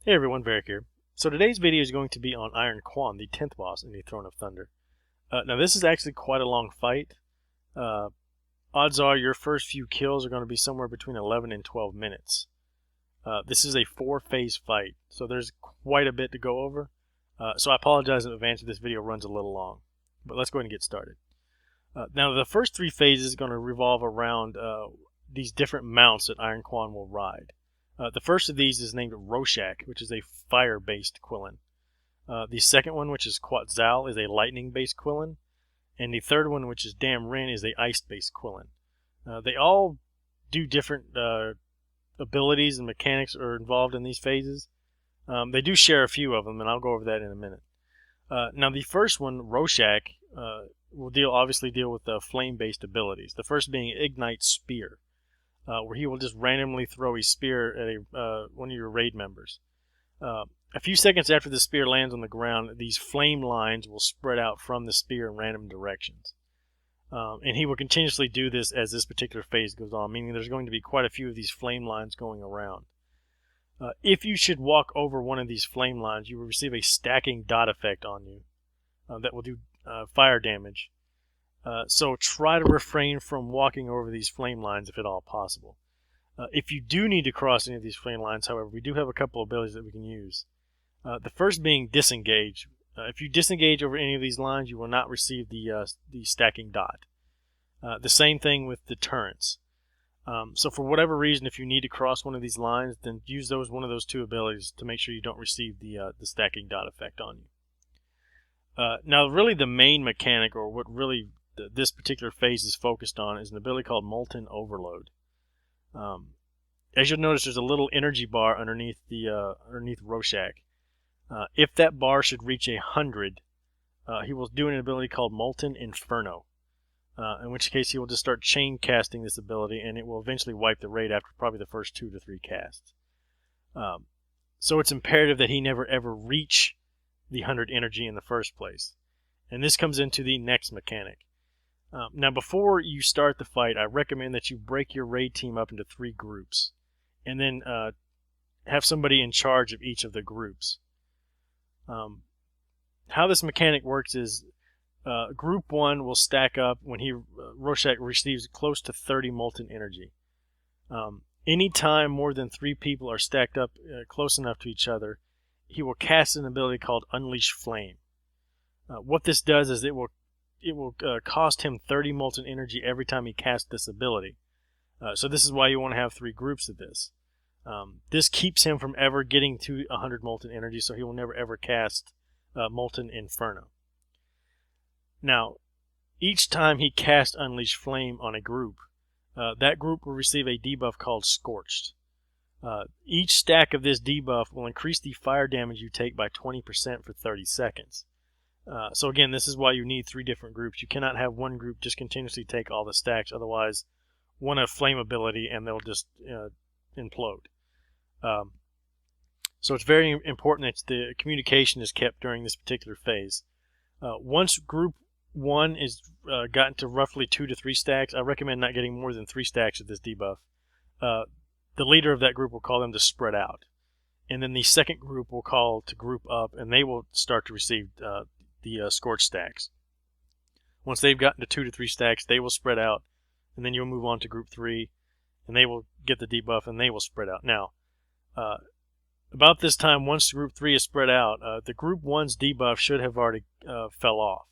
Hey everyone, Varric here. So today's video is going to be on Iron Qon, the 10th boss in the Throne of Thunder. Now this is actually quite a long fight. Odds are your first few kills are going to be somewhere between 11 and 12 minutes. This is a 4-phase fight, so there's quite a bit to go over. So I apologize in advance if this video runs a little long. But let's go ahead and get started. Now the first 3 phases are going to revolve around these different mounts that Iron Qon will ride. The first of these is named Rorschach, which is a fire-based Qilin. The second one, which is Quetzal, is a lightning-based Qilin. And the third one, which is Dam Rin, is a ice-based Qilin. They all do different abilities and mechanics are involved in these phases. They do share a few of them, and I'll go over that in a minute. Now the first one, Rorschach, will obviously deal with flame-based abilities. The first being Ignite Spear, where he will just randomly throw a spear at one of your raid members. A few seconds after the spear lands on the ground, these flame lines will spread out from the spear in random directions. And he will continuously do this as this particular phase goes on, meaning there's going to be quite a few of these flame lines going around. If you should walk over one of these flame lines, you will receive a stacking dot effect on you that will do fire damage. So try to refrain from walking over these flame lines if at all possible. If you do need to cross any of these flame lines, however, we do have a couple of abilities that we can use. The first being Disengage. If you disengage over any of these lines, you will not receive the stacking dot. The same thing with Deterrence. So for whatever reason, if you need to cross one of these lines, then use one of those 2 abilities to make sure you don't receive the stacking dot effect on you. Now really the main mechanic, or what really this particular phase is focused on, is an ability called Molten Overload. As you'll notice, there's a little energy bar underneath Rorschach. If that bar should reach 100, he will do an ability called Molten Inferno, in which case he will just start chain casting this ability, and it will eventually wipe the raid after probably the first 2 to 3 casts. So it's imperative that he never ever reach the 100 energy in the first place. And this comes into the next mechanic. Now before you start the fight, I recommend that you break your raid team up into 3 groups, and then have somebody in charge of each of the groups. How this mechanic works is Group 1 will stack up when Rorschach receives close to 30 molten energy. Anytime more than 3 people are stacked up close enough to each other, he will cast an ability called Unleash Flame. What this does is it will cost him 30 molten energy every time he casts this ability. So this is why you want to have 3 groups of this. This keeps him from ever getting to 100 molten energy, so he will never ever cast Molten Inferno. Now, each time he casts Unleash Flame on a group, that group will receive a debuff called Scorched. Each stack of this debuff will increase the fire damage you take by 20% for 30 seconds. So again, this is why you need 3 different groups. You cannot have one group just continuously take all the stacks, otherwise one have flame ability and they'll just implode. So it's very important that the communication is kept during this particular phase. Once group 1 is gotten to roughly 2 to 3 stacks, I recommend not getting more than 3 stacks of this debuff. The leader of that group will call them to spread out. And then the second group will call to group up, and they will start to receive the Scorched stacks. Once they've gotten to 2 to 3 stacks, they will spread out, and then you'll move on to group 3, and they will get the debuff, and they will spread out. Now, about this time, once group 3 is spread out, the group 1's debuff should have already fell off,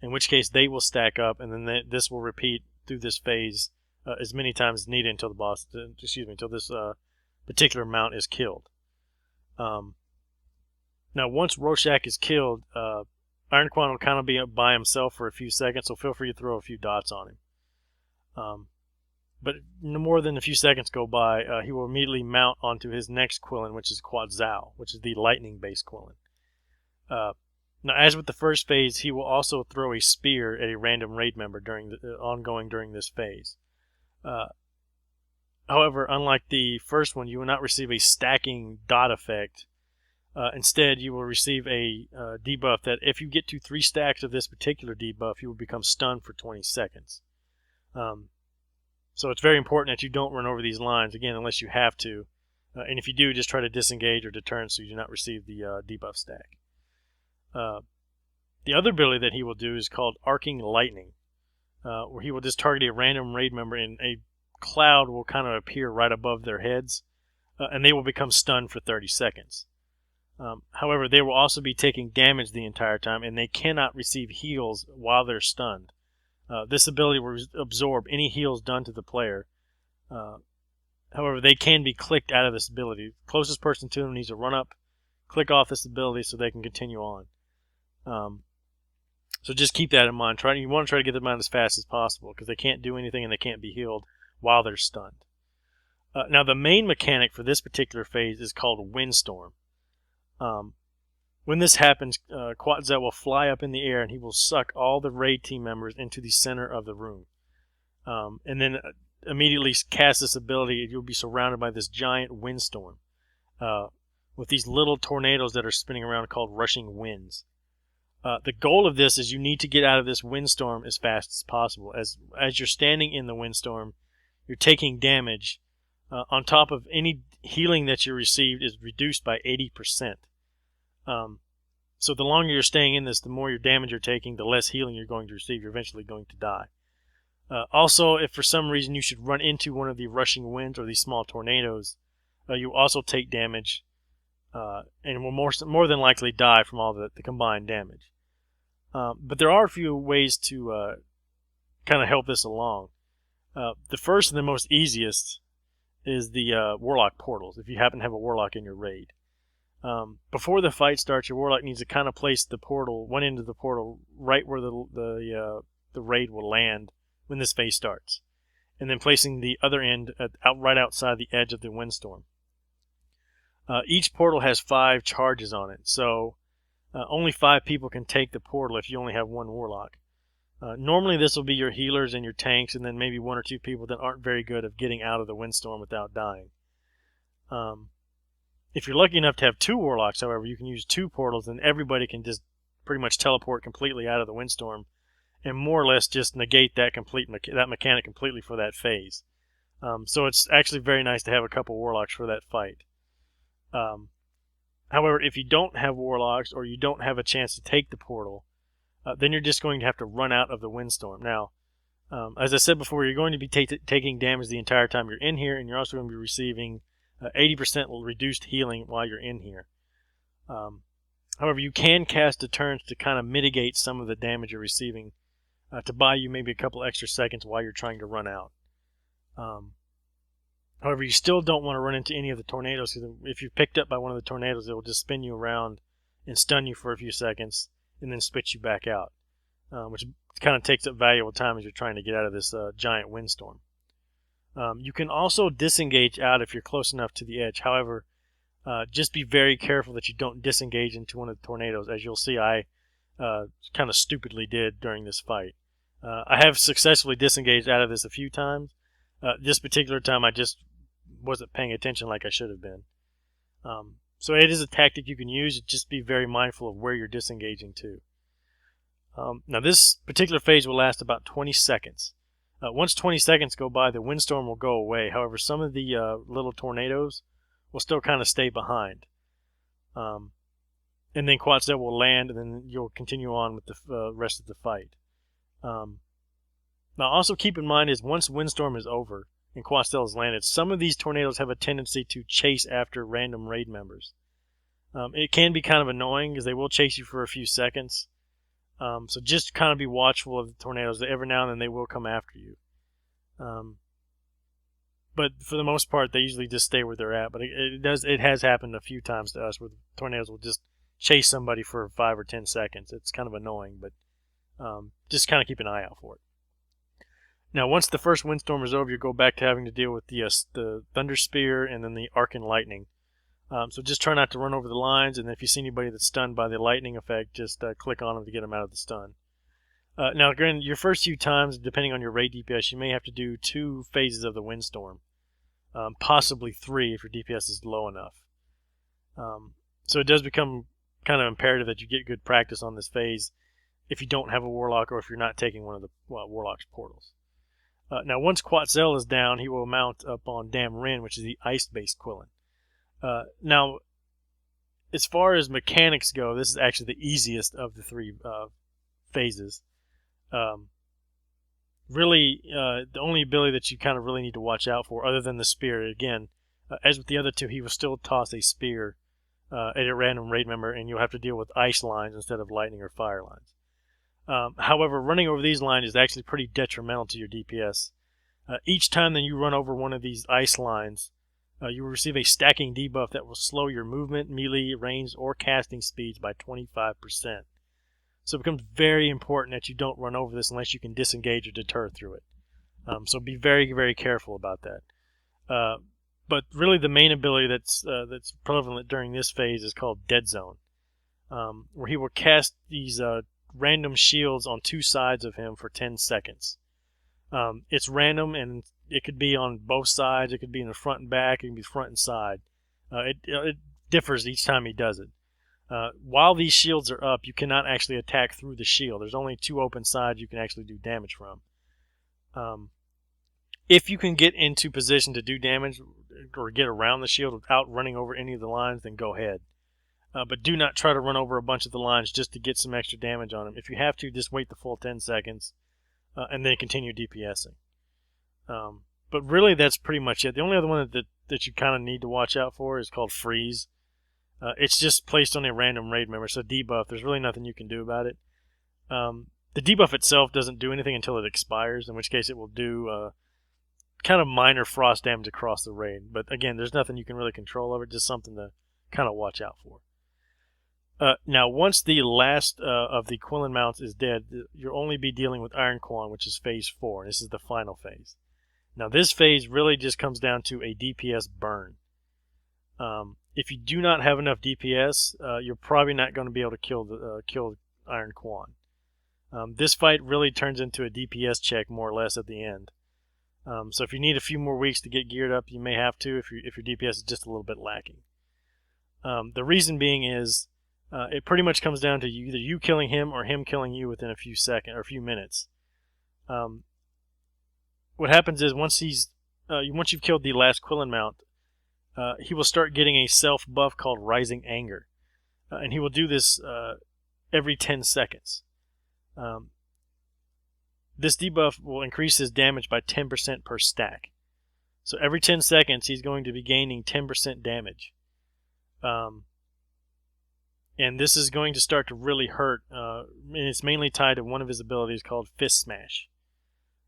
in which case they will stack up, and then this will repeat through this phase as many times as needed until until this particular mount is killed. Now, once Rorschach is killed, Iron Qon will kind of be by himself for a few seconds, so feel free to throw a few dots on him. But no more than a few seconds go by, he will immediately mount onto his next Qilin, which is Quetzal, which is the lightning-based Qilin. Now, as with the first phase, he will also throw a spear at a random raid member ongoing during this phase. However, unlike the first one, you will not receive a stacking dot effect. Instead, you will receive a debuff that if you get to 3 stacks of this particular debuff, you will become stunned for 20 seconds. So it's very important that you don't run over these lines, again, unless you have to. And if you do, just try to disengage or deterrent so you do not receive the debuff stack. The other ability that he will do is called Arcing Lightning, where he will just target a random raid member and a cloud will kind of appear right above their heads, and they will become stunned for 30 seconds. However, they will also be taking damage the entire time, and they cannot receive heals while they're stunned. This ability will absorb any heals done to the player. However, they can be clicked out of this ability. The closest person to them needs to run up, click off this ability so they can continue on. So just keep that in mind. You want to try to get them out as fast as possible because they can't do anything and they can't be healed while they're stunned. Now, the main mechanic for this particular phase is called Windstorm. When this happens, Quetzal will fly up in the air and he will suck all the raid team members into the center of the room. And then immediately cast this ability, and you'll be surrounded by this giant windstorm with these little tornadoes that are spinning around called rushing winds. The goal of this is you need to get out of this windstorm as fast as possible. As you're standing in the windstorm, you're taking damage. On top of any healing that you received is reduced by 80%. So the longer you're staying in this, the more your damage you're taking, the less healing you're going to receive. You're eventually going to die. Also, if for some reason you should run into one of the rushing winds or these small tornadoes, you also take damage and will more than likely die from all the combined damage. But there are a few ways to kind of help this along. The first and the most easiest is the Warlock portals, if you happen to have a Warlock in your raid. Before the fight starts, your Warlock needs to kind of place the portal, one end of the portal, right where the raid will land when this phase starts, and then placing the other end right outside the edge of the windstorm. Each portal has 5 charges on it, so only 5 people can take the portal if you only have one Warlock. Normally this will be your healers and your tanks, and then maybe 1 or 2 people that aren't very good at getting out of the windstorm without dying. If you're lucky enough to have 2 Warlocks, however, you can use 2 portals, and everybody can just pretty much teleport completely out of the windstorm and more or less just negate that mechanic completely for that phase. So it's actually very nice to have a couple Warlocks for that fight. However, if you don't have Warlocks or you don't have a chance to take the portal, then you're just going to have to run out of the windstorm. Now, as I said before, you're going to be taking damage the entire time you're in here, and you're also going to be receiving 80% reduced healing while you're in here. However, you can cast deterrents to kind of mitigate some of the damage you're receiving, to buy you maybe a couple extra seconds while you're trying to run out. However, you still don't want to run into any of the tornadoes, because if you're picked up by one of the tornadoes, it will just spin you around and stun you for a few seconds and then spit you back out, which kind of takes up valuable time as you're trying to get out of this giant windstorm. You can also disengage out if you're close enough to the edge. However, just be very careful that you don't disengage into one of the tornadoes, as you'll see I kind of stupidly did during this fight. I have successfully disengaged out of this a few times. This particular time I just wasn't paying attention like I should have been. So it is a tactic you can use. Just be very mindful of where you're disengaging to. Now this particular phase will last about 20 seconds. Once 20 seconds go by, the windstorm will go away. However, some of the little tornadoes will still kind of stay behind. And then Quetzal will land, and then you'll continue on with the rest of the fight. Now also keep in mind is once Windstorm is over and Quetzal is landed, some of these tornadoes have a tendency to chase after random raid members. It can be kind of annoying because they will chase you for a few seconds. So just kind of be watchful of the tornadoes. Every now and then they will come after you. But for the most part, they usually just stay where they're at. But it has happened a few times to us where the tornadoes will just chase somebody for 5 or 10 seconds. It's kind of annoying, but just kind of keep an eye out for it. Now, once the first windstorm is over, you go back to having to deal with the Thunder Spear and then the Arcing Lightning. So just try not to run over the lines, and if you see anybody that's stunned by the lightning effect, just click on them to get them out of the stun. Now, again, your first few times, depending on your raid DPS, you may have to do 2 phases of the windstorm, possibly 3 if your DPS is low enough. So it does become kind of imperative that you get good practice on this phase if you don't have a Warlock or if you're not taking one of the Warlock's portals. Now, once Quetzal is down, he will mount up on Dam Rin, which is the ice-based Quillen. Now, as far as mechanics go, this is actually the easiest of the three phases. Really, the only ability that you kind of really need to watch out for, other than the spear, again, as with the other two, he will still toss a spear at a random raid member, and you'll have to deal with ice lines instead of lightning or fire lines. However, running over these lines is actually pretty detrimental to your DPS. Each time that you run over one of these ice lines, you will receive a stacking debuff that will slow your movement, melee, range, or casting speeds by 25%. So it becomes very important that you don't run over this unless you can disengage or deter through it. So be very, very careful about that. But really the main ability that's prevalent during this phase is called Dead Zone, where he will cast these random shields on two sides of him for 10 seconds. It's random, and it could be on both sides. It could be in the front and back. It can be front and side. It differs each time he does it. While these shields are up, you cannot actually attack through the shield. There's only two open sides you can actually do damage from. If you can get into position to do damage or get around the shield without running over any of the lines, then go ahead. But do not try to run over a bunch of the lines just to get some extra damage on them. If you have to, just wait the full 10 seconds and then continue DPSing. But really, that's pretty much it. The only other one that you kind of need to watch out for is called Freeze. It's just placed on a random raid member, so debuff. There's really nothing you can do about it. The debuff itself doesn't do anything until it expires, in which case it will do kind of minor frost damage across the raid. But again, there's nothing you can really control over it, just something to kind of watch out for. Now, once the last of the Qon mounts is dead, you'll only be dealing with Iron Qon, which is phase 4. This is the final phase. Now, this phase really just comes down to a DPS burn. If you do not have enough DPS, you're probably not going to be able to kill Iron Qon. This fight really turns into a DPS check more or less at the end. So if you need a few more weeks to get geared up, you may have to if your DPS is just a little bit lacking. The reason being is it pretty much comes down to either you killing him or him killing you within a few seconds or a few minutes. What happens is once you've killed the last Qon mount, he will start getting a self buff called Rising Anger, and he will do this every 10 seconds. This debuff will increase his damage by 10% per stack. So every 10 seconds he's going to be gaining 10% damage. And this is going to start to really hurt, and it's mainly tied to one of his abilities called Fist Smash.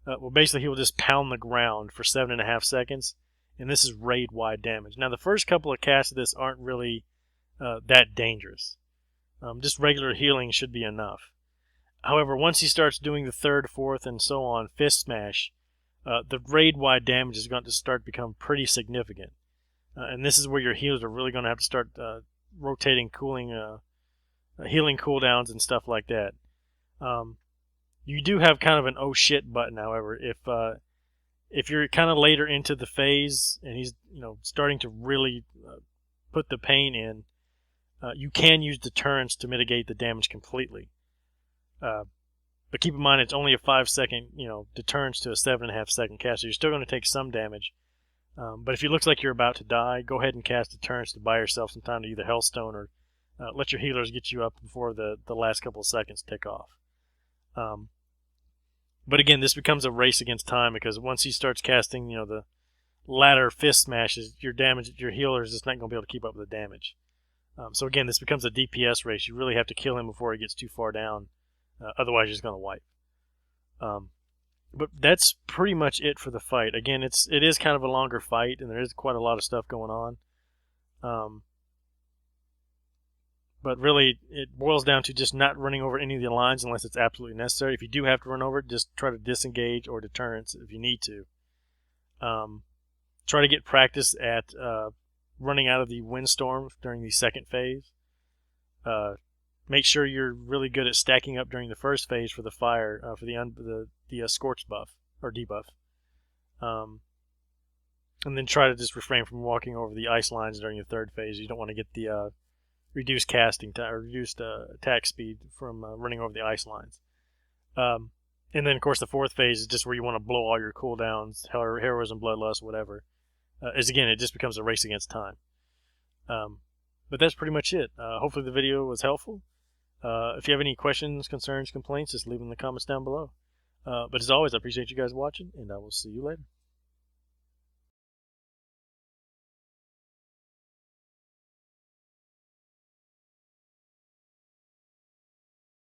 Well, basically he will just pound the ground for 7.5 seconds, and this is raid-wide damage. Now, the first couple of casts of this aren't really that dangerous. Just regular healing should be enough. However, once he starts doing the third, fourth, and so on Fist Smash, the raid-wide damage is going to start to become pretty significant. And this is where your healers are really going to have to start rotating, healing cooldowns and stuff like that. You do have kind of an oh shit button, however. If you're kind of later into the phase and he's starting to really put the pain in, you can use deterrence to mitigate the damage completely. But keep in mind it's only a 5-second deterrence to a 7.5 second cast, so you're still going to take some damage. But if it looks like you're about to die, go ahead and cast deterrence to buy yourself some time to either Hellstone or let your healers get you up before the last couple of seconds tick off. But again, this becomes a race against time, because once he starts casting, the ladder Fist Smashes, your healer is just not going to be able to keep up with the damage. So again, this becomes a DPS race. You really have to kill him before he gets too far down. Otherwise, you're just going to wipe. But that's pretty much it for the fight. Again, it is kind of a longer fight, and there is quite a lot of stuff going on. But really, it boils down to just not running over any of the lines unless it's absolutely necessary. If you do have to run over it, just try to disengage or deterrence if you need to. Try to get practice at running out of the Windstorm during the second phase. Make sure you're really good at stacking up during the first phase for the fire, for the Scorch buff or debuff. And then try to just refrain from walking over the ice lines during the third phase. You don't want to get the reduced casting time or reduced attack speed from running over the ice lines. And then, of course, the fourth phase is just where you want to blow all your cooldowns, heroism, bloodlust, whatever. Again, it just becomes a race against time. But that's pretty much it. Hopefully the video was helpful. If you have any questions, concerns, complaints, just leave them in the comments down below. But as always, I appreciate you guys watching, and I will see you later.